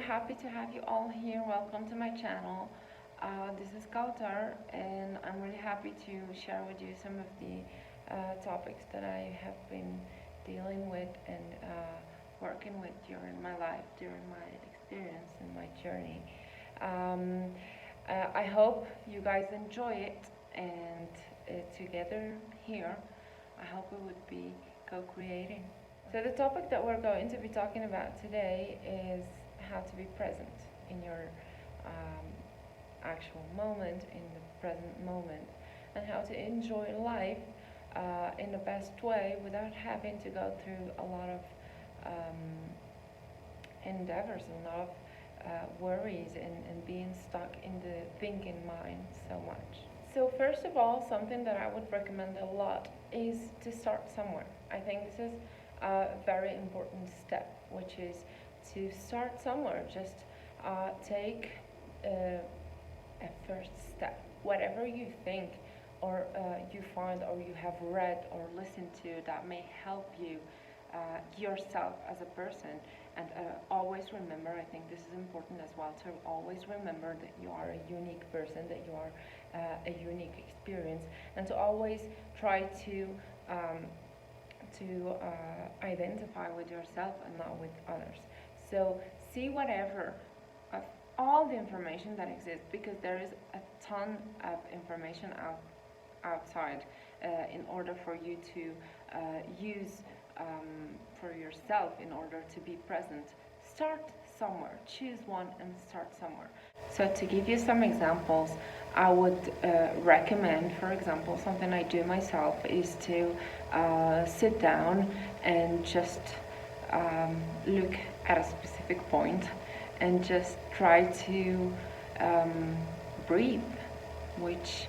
happy to have you all here. Welcome to my channel. This is Kautar, and I'm really happy to share with you some of the topics that I have been dealing with and working with during my life, during my experience and my journey. Um, I hope you guys enjoy it, and together here, I hope we would be co-creating. So the topic that we're going to be talking about today is how to be present in your um, actual moment, in the present moment, and how to enjoy life in the best way without having to go through a lot of endeavors, a lot of worries, and being stuck in the thinking mind so much. So first of all, something that I would recommend a lot is to start somewhere. I think this is a very important step, which is to start somewhere. Just take a first step. Whatever you think or you find or you have read or listened to that may help you yourself as a person. And always remember, I think this is important as well, to always remember that you are a unique person, that you are a unique experience, and to always try to identify with yourself and not with others. So see whatever of all the information that exists, because there is a ton of information outside in order for you to use for yourself in order to be present. Start somewhere, choose one and start somewhere. So to give you some examples, I would recommend, for example, something I do myself is to sit down and just look at a specific point and just try to breathe, which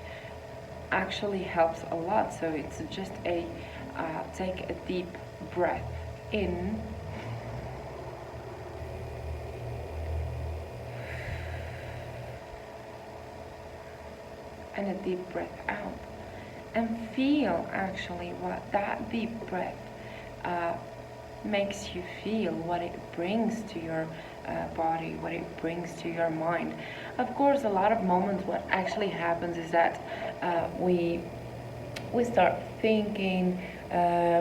actually helps a lot. So it's just take a deep breath in and a deep breath out, and feel actually what that deep breath makes you feel, what it brings to your body, what it brings to your mind. Of course, a lot of moments what actually happens is that we start thinking,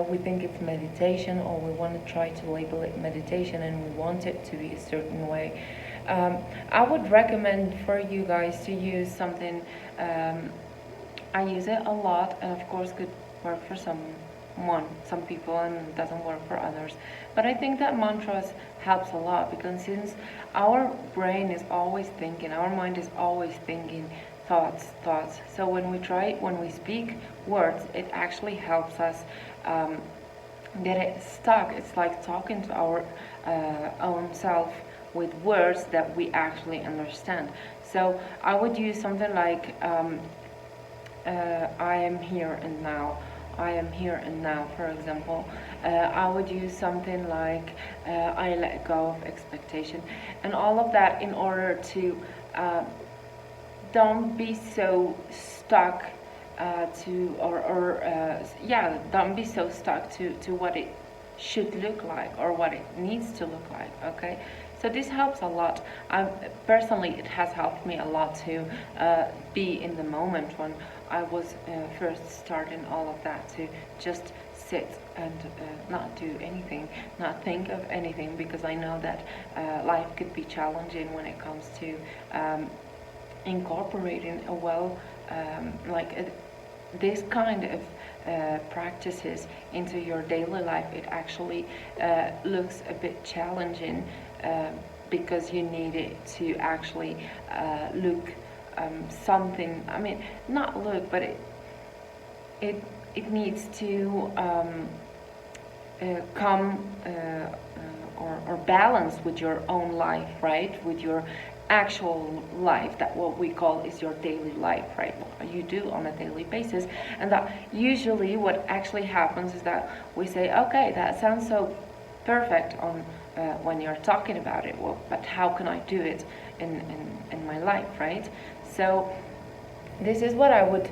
we think it's meditation, or we want to try to label it meditation, and we want it to be a certain way. I would recommend for you guys to use something. I use it a lot, and of course could work for some people, and it doesn't work for others. But I think that mantras helps a lot, because since our brain is always thinking, our mind is always thinking thoughts. So when we speak words, it actually helps us get it stuck. It's like talking to our own self with words that we actually understand. So I would use something like I am here and now. I am here and now, for example. I would use something like I let go of expectation, and all of that in order to don't be so stuck don't be so stuck to what it should look like or what it needs to look like. Okay, so this helps a lot. Personally, it has helped me a lot to be in the moment when I was first starting all of that, to just sit and not do anything, not think of anything, because I know that life could be challenging when it comes to incorporating this kind of practices into your daily life. It actually looks a bit challenging because you need it to actually look something. I mean, not look, but it needs to come or balance with your own life, right? With your actual life, that what we call is your daily life, right? What you do on a daily basis. And that usually what actually happens is that we say, okay, that sounds so perfect on when you're talking about it, well, but how can I do it in my life, right? So this is what I would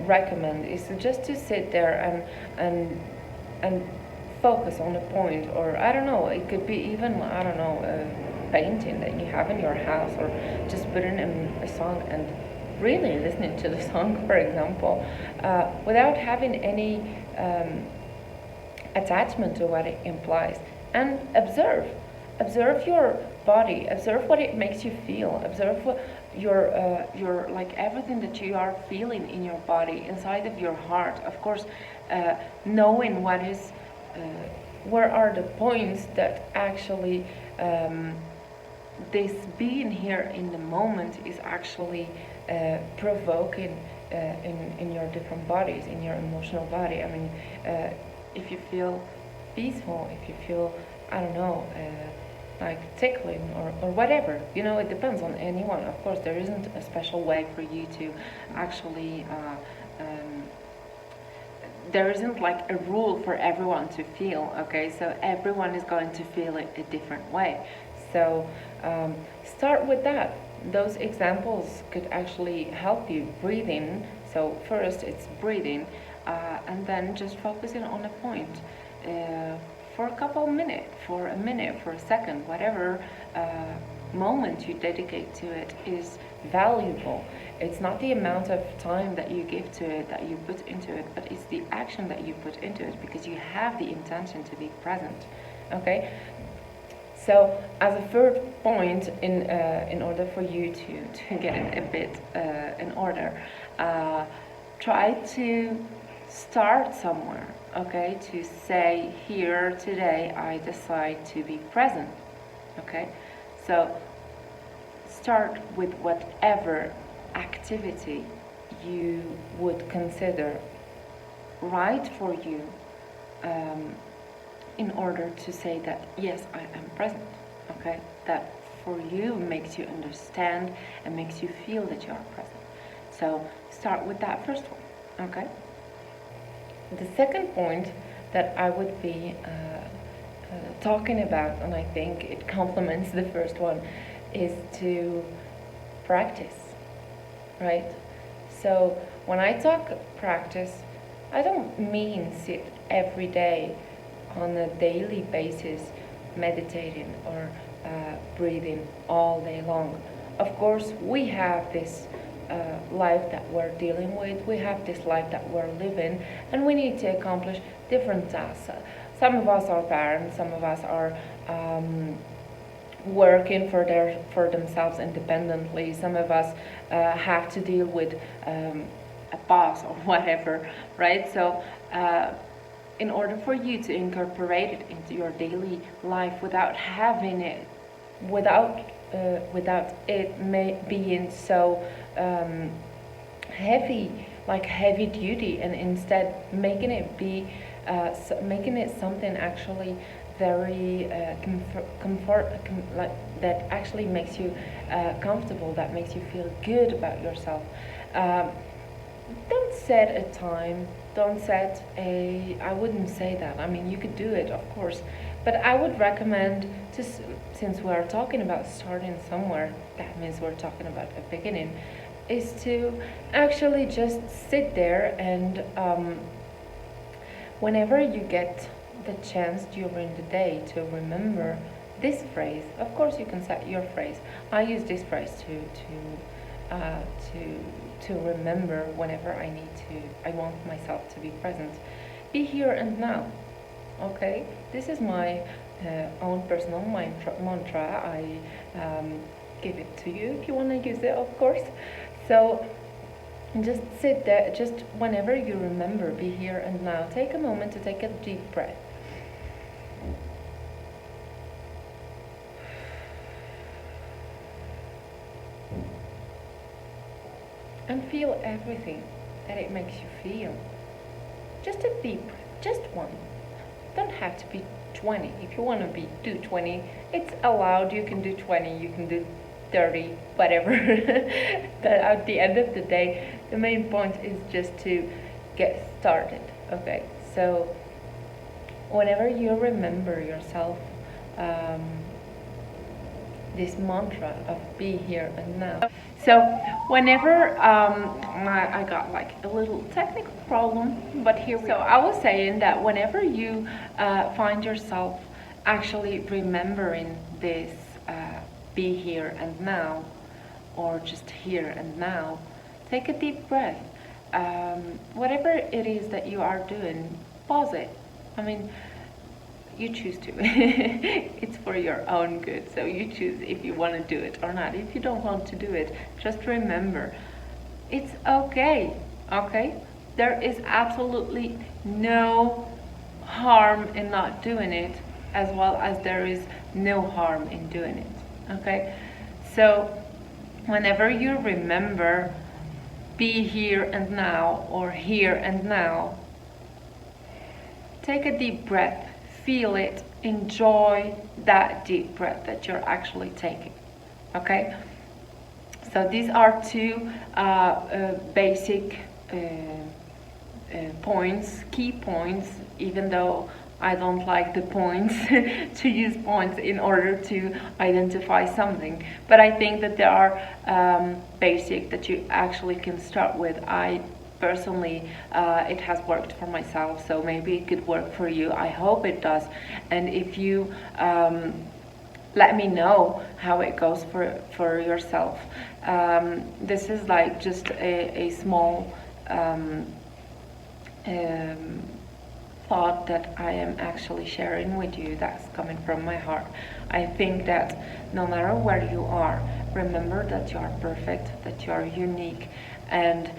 recommend, is just to sit there and focus on a point, or I don't know, it could be even, I don't know, painting that you have in your house, or just putting in a song and really listening to the song, for example, without having any attachment to what it implies, and observe your body, observe what it makes you feel, observe what your like everything that you are feeling in your body, inside of your heart, of course, knowing what is where are the points that actually this being here in the moment is actually provoking in your different bodies, in your emotional body. I mean, if you feel peaceful, if you feel, I don't know, like tickling or whatever, you know, it depends on anyone. Of course, there isn't a special way for you to actually there isn't like a rule for everyone to feel, okay? So everyone is going to feel it a different way. So start with that. Those examples could actually help you. Breathing. So first it's breathing, and then just focusing on a point for a couple of minutes, for a minute, for a second, whatever moment you dedicate to it is valuable. It's not the amount of time that you give to it, that you put into it, but it's the action that you put into it, because you have the intention to be present. Okay? So, as a third point, in order for you to get it a bit in order, try to start somewhere. Okay? To say, here today I decide to be present. Okay? So, start with whatever activity you would consider right for you, in order to say that yes, I am present. Okay, that for you makes you understand and makes you feel that you are present. So start with that first one. Okay, the second point that I would be talking about, and I think it complements the first one, is to practice. Right? So when I talk practice, I don't mean sit every day on a daily basis meditating or breathing all day long. Of course, we have this life that we're dealing with, we have this life that we're living, and we need to accomplish different tasks. Some of us are parents, some of us are working for themselves independently. Some of us have to deal with a boss or whatever, right? So in order for you to incorporate it into your daily life without having it, without it being so heavy, like heavy duty, and instead making it be making it something actually very like that actually makes you comfortable, that makes you feel good about yourself. Don't set a time, don't set a, I wouldn't say that, I mean, you could do it, of course, but I would recommend, since we're talking about starting somewhere, that means we're talking about a beginning, is to actually just sit there and whenever you get the chance during the day to remember this phrase. Of course, you can set your phrase. I use this phrase to remember whenever I want myself to be present. Be here and now. Okay, this is my own personal mantra. I give it to you if you want to use it, of course. So just sit there. Just whenever you remember, be here and now. Take a moment to take a deep breath. And feel everything that it makes you feel. Just a deep breath, just one. Don't have to be 20. If you want to do 20, it's allowed. You can do 20, you can do 30, whatever. But at the end of the day, the main point is just to get started. Okay, so whenever you remember yourself, this mantra of be here and now. So whenever I got like a little technical problem, but here we go. So I was saying that whenever you find yourself actually remembering this be here and now, or just here and now, take a deep breath. Whatever it is that you are doing, pause it. I mean, you choose to. It's for your own good, so you choose if you want to do it or not. If you don't want to do it, just remember, it's okay. Okay? There is absolutely no harm in not doing it, as well as there is no harm in doing it. Okay? So whenever you remember be here and now, or here and now, take a deep breath, feel it, enjoy that deep breath that you're actually taking. Okay? So these are two basic points, key points, even though I don't like the points to use points in order to identify something, but I think that there are basic that you actually can start with. I personally, it has worked for myself, so maybe it could work for you. I hope it does. And if you let me know how it goes for yourself. This is like just a small thought that I am actually sharing with you, that's coming from my heart. I think that no matter where you are, remember that you are perfect, that you are unique, and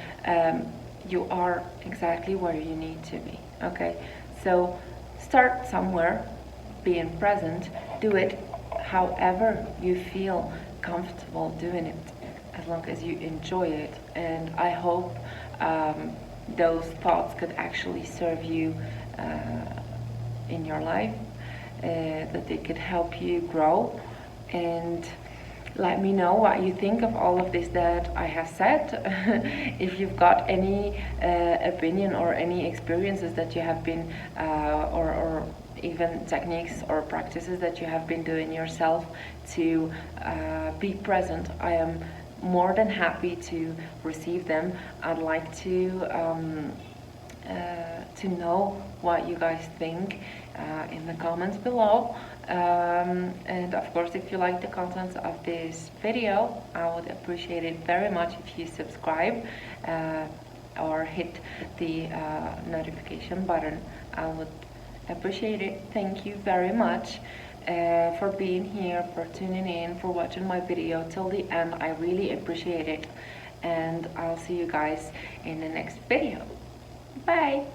you are exactly where you need to be. Okay, so start somewhere, being present, do it however you feel comfortable doing it, as long as you enjoy it. And I hope those thoughts could actually serve you in your life, that they could help you grow. And let me know what you think of all of this that I have said. If you've got any opinion or any experiences that you have been, or even techniques or practices that you have been doing yourself to be present, I am more than happy to receive them. I'd like to know what you guys think in the comments below. And of course, if you like the contents of this video, I would appreciate it very much if you subscribe or hit the notification button. I would appreciate it. Thank you very much for being here, for tuning in, for watching my video till the end. I really appreciate it, and I'll see you guys in the next video. Bye.